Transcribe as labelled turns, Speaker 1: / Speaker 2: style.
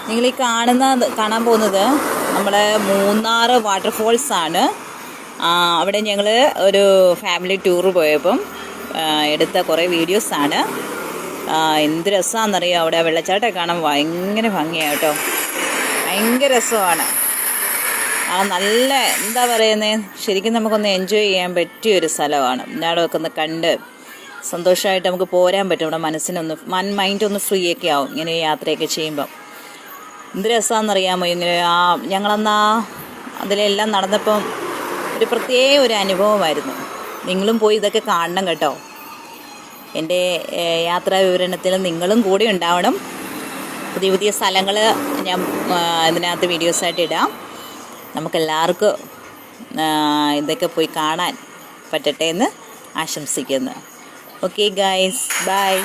Speaker 1: നിങ്ങൾ ഈ കാണാൻ പോകുന്നത് നമ്മുടെ മൂന്നാർ വാട്ടർഫോൾസാണ്. അവിടെ ഞങ്ങൾ ഒരു ഫാമിലി ടൂറ് പോയപ്പം എടുത്ത കുറേ വീഡിയോസാണ്. എന്ത് രസമാണെന്നറിയാം, അവിടെ വെള്ളച്ചാട്ടം കാണാൻ ഭയങ്കര ഭംഗിയാണ് കേട്ടോ, ഭയങ്കര രസമാണ്. നല്ല എന്താ പറയുന്നത്, ശരിക്കും നമുക്കൊന്ന് എൻജോയ് ചെയ്യാൻ പറ്റിയൊരു സ്ഥലമാണ്. ഇന്നാടൊക്കെ ഒന്ന് കണ്ട് സന്തോഷമായിട്ട് നമുക്ക് പോരാൻ പറ്റും. നമ്മുടെ മനസ്സിനൊന്ന് മൈൻഡൊന്ന് ഫ്രീ ഒക്കെ ആവും ഇങ്ങനെ യാത്രയൊക്കെ ചെയ്യുമ്പം. എന്ത് രസമാണെന്നറിയാമോ, ഇങ്ങനെ ഞങ്ങളന്ന് അതിലെല്ലാം നടന്നപ്പം ഒരു പ്രത്യേക ഒരു അനുഭവമായിരുന്നു. നിങ്ങളും പോയി ഇതൊക്കെ കാണണം കേട്ടോ. എൻ്റെ യാത്രാ വിവരണത്തിൽ നിങ്ങളും കൂടി ഉണ്ടാവണം. പുതിയ പുതിയ സ്ഥലങ്ങൾ ഞാൻ ഇതിനകത്ത് വീഡിയോസായിട്ട് ഇടാം. നമുക്കെല്ലാവർക്കും ഇതൊക്കെ പോയി കാണാൻ പറ്റട്ടെ എന്ന് ആശംസിക്കുന്നു. Okay guys, by.